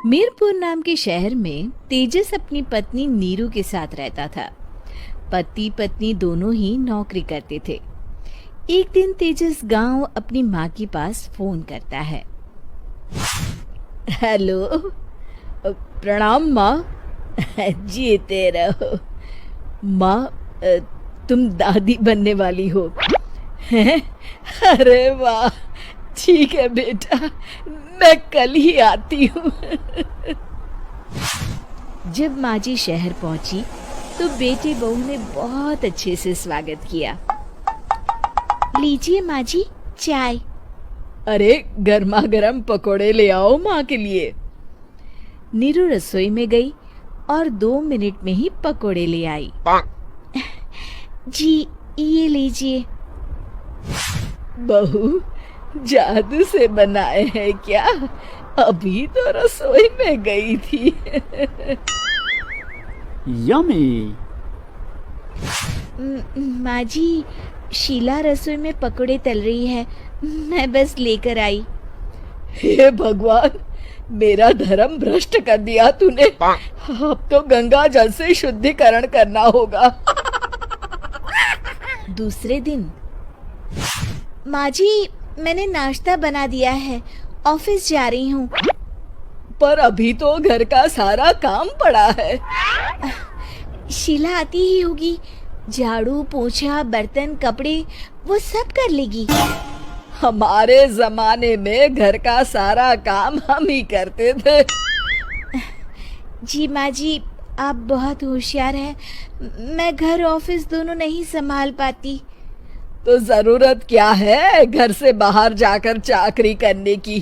मीरपुर नाम के शहर में तेजस अपनी पत्नी नीरू के साथ रहता था। पति पत्नी दोनों ही नौकरी करते थे। एक दिन तेजस गांव अपनी माँ के पास फोन करता है। हेलो, प्रणाम माँ। जीते रहो माँ, तुम दादी बनने वाली हो हैं? अरे वाह, ठीक है बेटा, मैं कल ही आती हूँ। जब माँ जी शहर पहुंची तो बेटे बहू ने बहुत अच्छे से स्वागत किया। लीजिए माँ जी, चाय। अरे गर्मा गर्म पकोड़े ले आओ माँ के लिए। नीरू रसोई में गई और 2 मिनट में ही पकोड़े ले आई। जी ये लीजिए। बहू, जादू से बनाए हैं क्या? अभी तो रसोई में गई थी। यम्मी। माँ जी, शीला रसोई में पकोड़े तल रही है, मैं बस लेकर आई। हे भगवान, मेरा धर्म भ्रष्ट कर दिया तूने। अब तो गंगा जल से शुद्धिकरण करना होगा। दूसरे दिन, माँ जी मैंने नाश्ता बना दिया है, ऑफिस जा रही हूँ। पर अभी तो घर का सारा काम पड़ा है। शीला आती ही होगी, झाड़ू पोछा बर्तन कपड़े वो सब कर लेगी। हमारे जमाने में घर का सारा काम हम ही करते थे। जी माँ जी, आप बहुत होशियार हैं, मैं घर ऑफिस दोनों नहीं संभाल पाती। तो जरूरत क्या है घर से बाहर जाकर चाकरी करने की?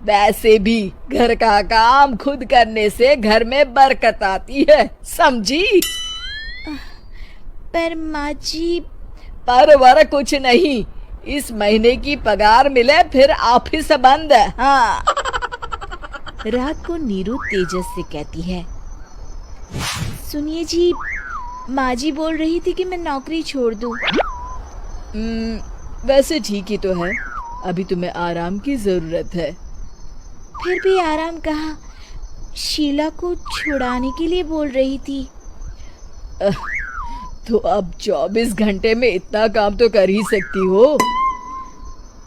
वैसे भी घर का काम खुद करने से घर में बरकत आती है, समझी? पर माँ जी। पर वर कुछ नहीं, इस महीने की पगार मिले फिर ऑफिस बंद। हाँ। रात को नीरू तेजस से कहती है, सुनिए जी, माँ जी बोल रही थी कि मैं नौकरी छोड़ दूं। वैसे ठीक ही तो है, अभी तुम्हें आराम की जरूरत है। फिर भी आराम कहाँ, शीला को छुड़ाने के लिए बोल रही थी। तो अब 24 घंटे में इतना काम तो कर ही सकती हो।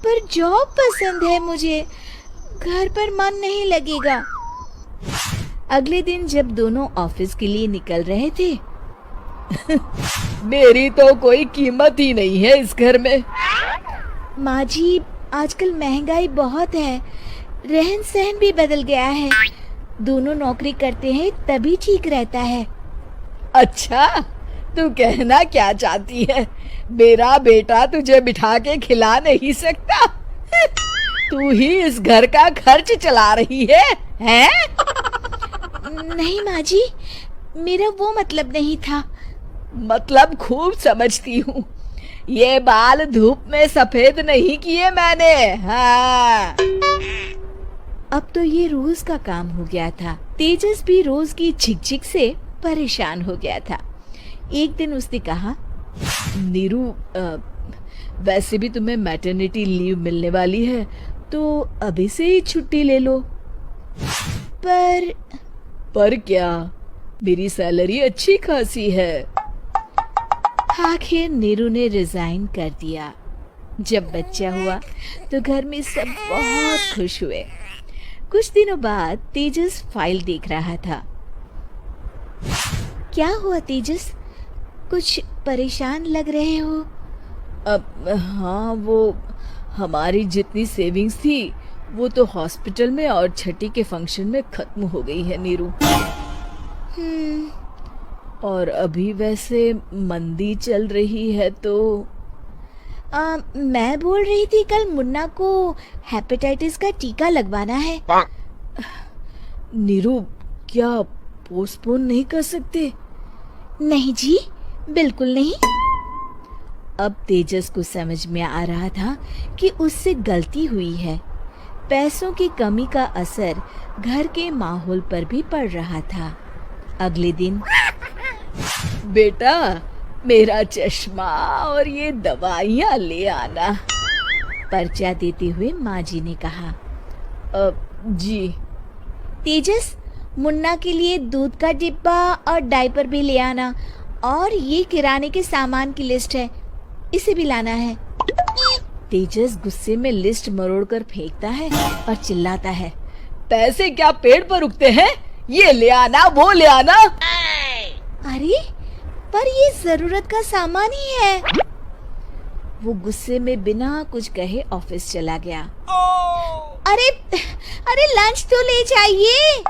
पर जॉब पसंद है मुझे, घर पर मन नहीं लगेगा। अगले दिन जब दोनों ऑफिस के लिए निकल रहे थे, मेरी तो कोई कीमत ही नहीं है इस घर में। माँ जी, आजकल महंगाई बहुत है, रहन सहन भी बदल गया है, दोनों नौकरी करते हैं तभी ठीक रहता है। अच्छा, तू कहना क्या चाहती है? मेरा बेटा तुझे बिठा के खिला नहीं सकता? तू ही इस घर का खर्च चला रही है, हैं? नहीं माँ जी, मेरा वो मतलब नहीं था। मतलब खूब समझती हूँ, ये बाल धूप में सफेद नहीं किए मैंने। हाँ। अब तो ये रोज का काम हो गया था। तेजस भी रोज की झिकझिक से परेशान हो गया था। एक दिन उसने कहा, नीरू, वैसे भी तुम्हें मैटरनिटी लीव मिलने वाली है, तो अभी से ही छुट्टी ले लो। पर क्या, मेरी सैलरी अच्छी खासी है। आखिर नीरू ने रिजाइन कर दिया। जब बच्चा हुआ तो घर में सब बहुत खुश हुए। कुछ दिनों बाद तेजस फाइल देख रहा था। क्या हुआ तेजस, कुछ परेशान लग रहे हो? हाँ, वो हमारी जितनी सेविंग्स थी वो तो हॉस्पिटल में और छठी के फंक्शन में खत्म हो गई है नीरू। और अभी वैसे मंदी चल रही है तो मैं बोल रही थी कल मुन्ना को हेपेटाइटिस का टीका लगवाना है। नीरू, क्या पोस्टपोन नहीं कर सकते? नहीं जी, बिल्कुल नहीं। अब तेजस को समझ में आ रहा था कि उससे गलती हुई है। पैसों की कमी का असर घर के माहौल पर भी पड़ रहा था। अगले दिन, बेटा मेरा चश्मा और ये दवाइयाँ ले आना, पर्चा देते हुए माँ जी ने कहा। जी। तेजस, मुन्ना के लिए दूध का डिब्बा और डायपर भी ले आना, और ये किराने के सामान की लिस्ट है, इसे भी लाना है। तेजस गुस्से में लिस्ट मरोड़कर फेंकता है और चिल्लाता है, पैसे क्या पेड़ पर उगते हैं? ये ले आना, वो ले आना। अरे पर ये जरूरत का सामान ही है। वो गुस्से में बिना कुछ कहे ऑफिस चला गया। अरे अरे लंच तो ले जाइए।